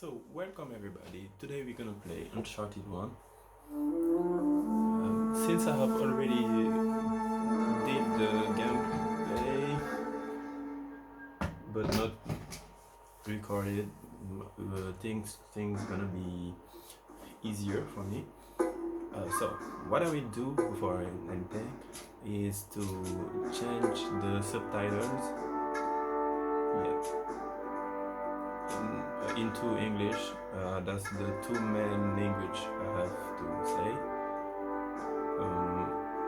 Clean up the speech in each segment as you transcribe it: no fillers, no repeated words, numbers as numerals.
So, welcome everybody. Today we're gonna play Uncharted 1. Since I have already did the gameplay, but not recorded, things gonna be easier for me. So, what I will do before anything is to change the subtitles. Into English. That's the two main language I have to say.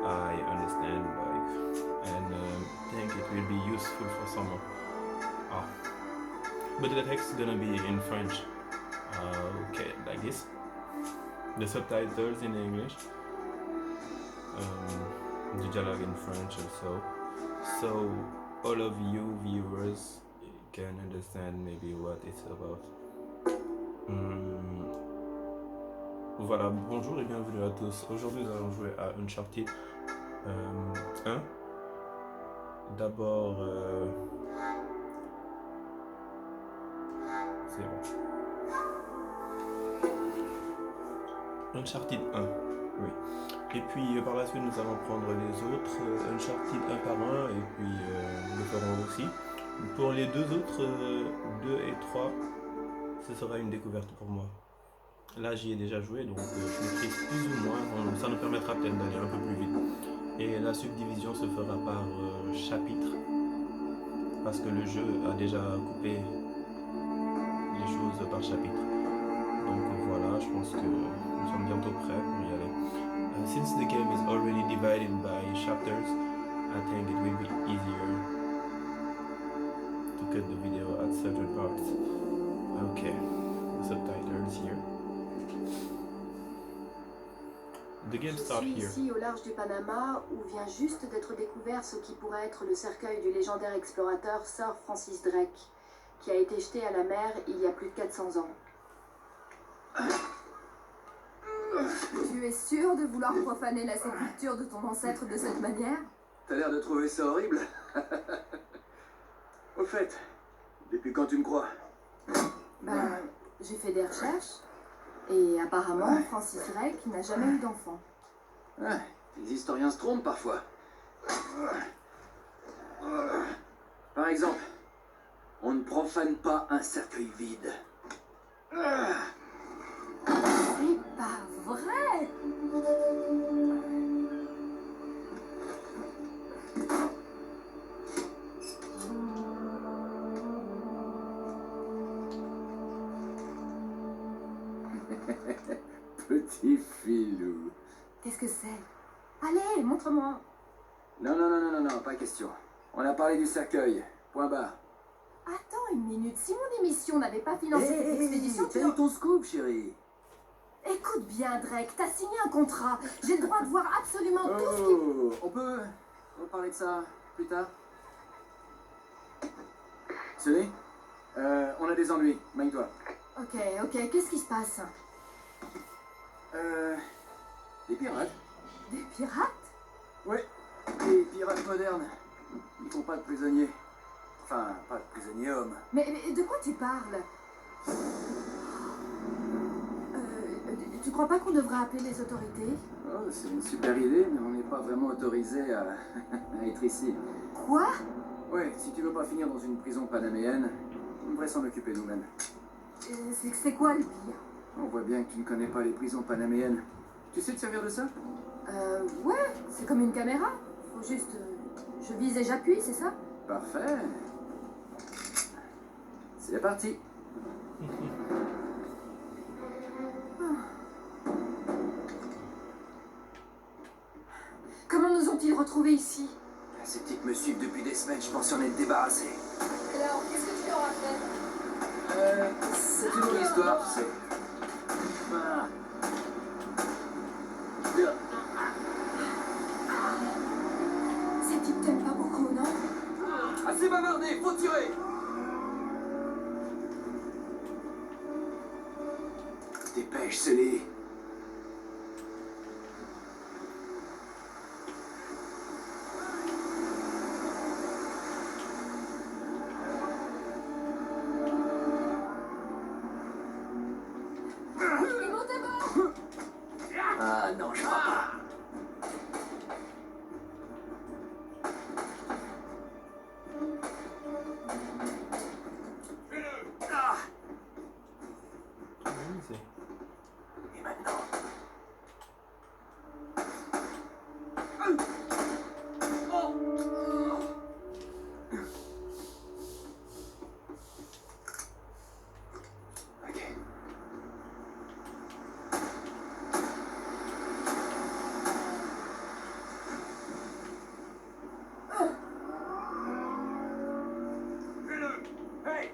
I understand, and think it will be useful for someone. But the text is gonna be in French. Okay, like this. The subtitles in English. The dialogue in French also. So all of you viewers can understand maybe what it's about. Voilà, bonjour et bienvenue à tous. Aujourd'hui nous allons jouer à Uncharted 1. D'abord, c'est bon. Uncharted 1, oui. Et puis par la suite nous allons prendre les autres Uncharted 1 par 1 et puis nous le ferons aussi. Pour les deux autres, 2 et 3, ce sera une découverte pour moi. Là j'y ai déjà joué, donc je maîtrise plus ou moins, ça nous permettra peut-être d'aller un peu plus vite. Et la subdivision se fera par chapitre, parce que le jeu a déjà coupé les choses par chapitre. Donc voilà, je pense que nous sommes bientôt prêts pour y aller. Since the game is already divided by chapters, I think it will be easier to cut the video at certain parts. Okay, subtitles here. The game start here. Je suis ici au large du Panama où vient juste d'être découvert ce qui pourrait être le cercueil du légendaire explorateur Sir Francis Drake, qui a été jeté à la mer il y a plus de 400 ans. Tu es sûr de vouloir profaner la sépulture de ton ancêtre de cette manière? T'as l'air de trouver ça horrible. Au fait, depuis quand tu me crois? Ben, j'ai fait des recherches. Et apparemment, Francis Drake n'a jamais eu d'enfant. Ouais, les historiens se trompent parfois. Par exemple, on ne profane pas un cercueil vide. C'est pas vrai! Petit filou. Qu'est-ce que c'est? Allez, montre-moi. Non, pas question. On a parlé du cercueil. Point barre. Attends une minute, si mon émission n'avait pas financé cette expédition, T'as eu ton scoop, chérie. Écoute bien, Drake, t'as signé un contrat. J'ai le droit de voir absolument tout ce qui... On peut parler de ça plus tard. Sully, on a des ennuis. Magne-toi. Ok, qu'est-ce qui se passe? Des pirates. Des pirates? Ouais, des pirates modernes. Ils font pas de prisonniers. Enfin, pas de prisonniers hommes. Mais de quoi tu parles? Tu crois pas qu'on devrait appeler les autorités? Oh, c'est une super idée, mais on n'est pas vraiment autorisé à être ici. Quoi? Ouais, si tu veux pas finir dans une prison panaméenne, on devrait s'en occuper nous-mêmes. C'est quoi le pire? On voit bien que tu ne connais pas les prisons panaméennes. Tu sais te servir de ça? Ouais, c'est comme une caméra. Faut juste... je vise et j'appuie, c'est ça? Parfait. C'est parti. Comment nous ont-ils retrouvés ici? Ces types me suivent depuis des semaines, je pense en être débarrassé. Et alors, qu'est-ce que tu leur as fait? C'est une longue histoire, tu sais. Ces types t'aiment pas beaucoup, non? Assez bavardé, faut tirer! Dépêche, Sully. Ah non, je crois pas. Ah, Oui, c'est... et maintenant? Ok. Fais-le! Hey!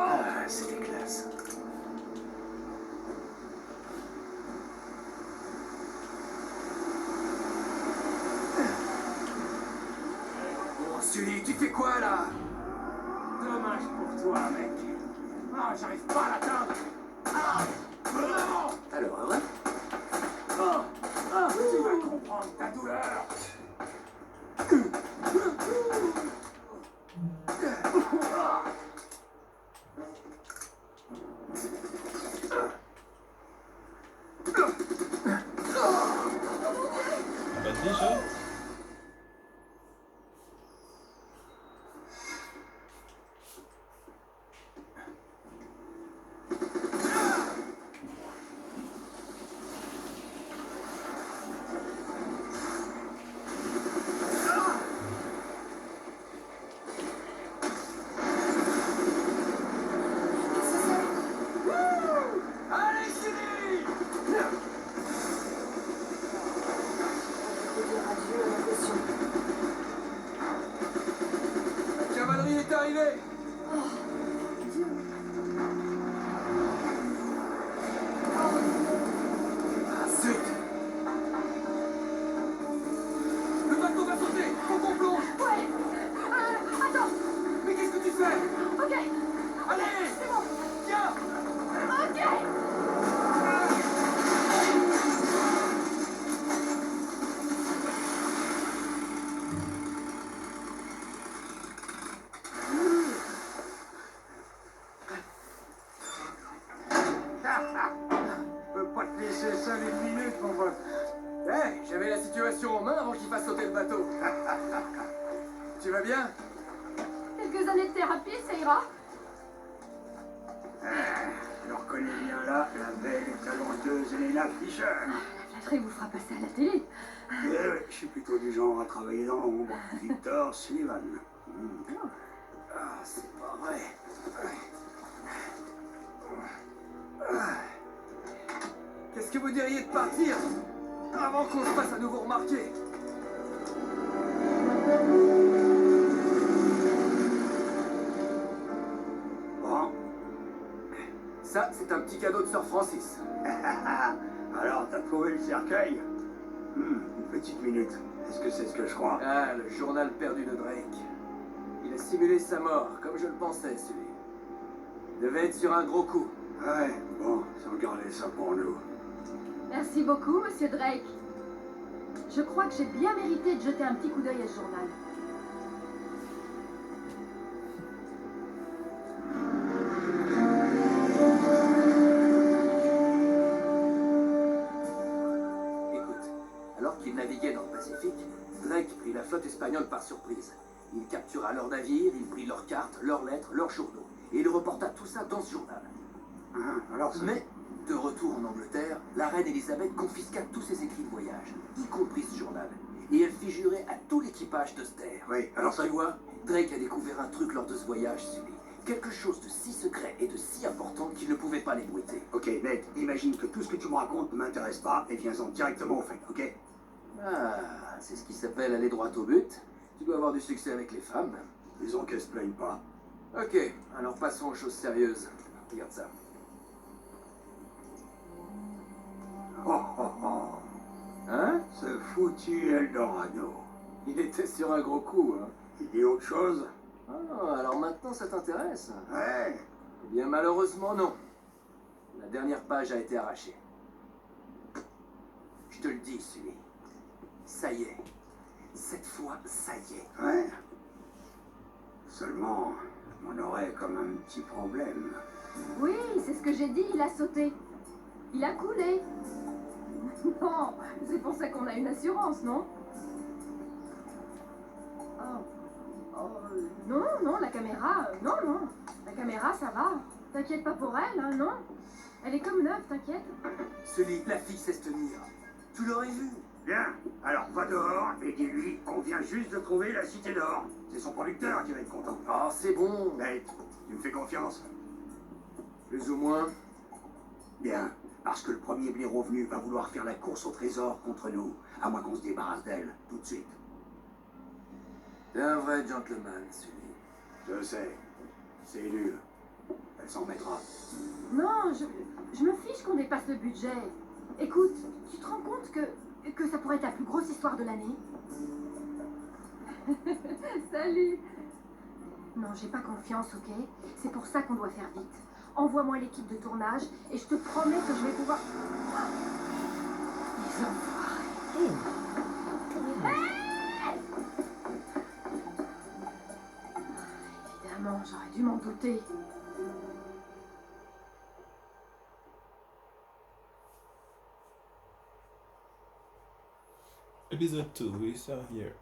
Ah, c'était classe. Bon, Sully, tu fais quoi là? Dommage pour toi, mec. Ah, j'arrive pas à l'atteindre. Ah, non. Alors, heureux? Ah, ah, tu vas comprendre ta douleur. Ah bah déjà. Allez, Sully! La cavalerie est arrivée! Ah, zut! Le bateau va sauter! Faut qu'on plonge! Ouais. Attends. Mais qu'est-ce que tu fais? Ok. Allez! C'est bon. Tiens! Ok. Je peux pas te laisser seul une minute, mon pote. Hey, j'avais la situation en main avant qu'il fasse sauter le bateau. Tu vas bien? Quelques années de thérapie, ça ira. Je reconnais bien là la belle et talenteuse Elena Fischer. La flatterie vous fera passer à la télé. Je suis plutôt du genre à travailler dans l'ombre. Victor Sullivan. Ah, c'est pas vrai. Qu'est-ce que vous diriez de partir avant qu'on se fasse à nouveau remarquer? Bon, Ça, c'est un petit cadeau de Sir Francis. alors t'as trouvé le cercueil? Une petite minute. Est-ce que c'est ce que je crois? Ah, le journal perdu de Drake. Il a simulé sa mort, comme je le pensais, celui. Il devait être sur un gros coup. Ouais, bon, sans garder ça pour nous. Merci beaucoup, monsieur Drake. Je crois que j'ai bien mérité de jeter un petit coup d'œil à ce journal. Écoute, alors qu'il naviguait dans le Pacifique, Drake prit la flotte espagnole par surprise. Il captura leurs navires, il prit leurs cartes, leurs lettres, leurs journaux. Et il reporta tout ça dans ce journal. Alors c'est... Mais, de retour en Angleterre, la reine Elisabeth confisqua tous ses écrits de voyage, y compris ce journal. Et elle fit jurer à tout l'équipage de se taire. Oui, alors ça... Tu vois, Drake a découvert un truc lors de ce voyage, Sully. Quelque chose de si secret et de si important qu'il ne pouvait pas l'ébruiter. Ok, Ned, imagine que tout ce que tu me racontes ne m'intéresse pas et viens-en directement au fait, ok? Ah, c'est ce qui s'appelle aller droit au but. Tu dois avoir du succès avec les femmes. Disons qu'elles se plaignent pas. Ok, alors passons aux choses sérieuses. Regarde ça. Oh, oh, oh. Hein? Ce foutu Eldorado. Il était sur un gros coup, hein? Il dit autre chose? Ah, alors maintenant ça t'intéresse? Ouais. Eh bien, malheureusement, non. La dernière page a été arrachée. Je te le dis, Sully. Ça y est. Cette fois, ça y est. Ouais. Seulement, on aurait comme un petit problème. Oui, c'est ce que j'ai dit, il a sauté. Il a coulé. Non, c'est pour ça qu'on a une assurance, non? Non, non, la caméra, non, non. La caméra, ça va. T'inquiète pas pour elle, hein, non? Elle est comme neuve, t'inquiète. Sully, la fille sait se tenir. Tu l'aurais vu. Bien, alors va dehors et dis-lui qu'on vient juste de trouver la cité d'or. C'est son producteur qui va être content. Oh, c'est bon. Nate, tu me fais confiance? Plus ou moins. Bien, parce que le premier blaireau venu va vouloir faire la course au trésor contre nous, à moins qu'on se débarrasse d'elle tout de suite. T'es un vrai gentleman, Sully. Je sais, c'est nul. Elle s'en mettra. Non, je me fiche qu'on dépasse le budget. Écoute, tu te rends compte que ça pourrait être la plus grosse histoire de l'année? Salut! Non, j'ai pas confiance, ok? C'est pour ça qu'on doit faire vite. Envoie-moi l'équipe de tournage et je te promets que je vais pouvoir... Les enfoirés. Évidemment, j'aurais dû m'en douter. Episode 2, we start here.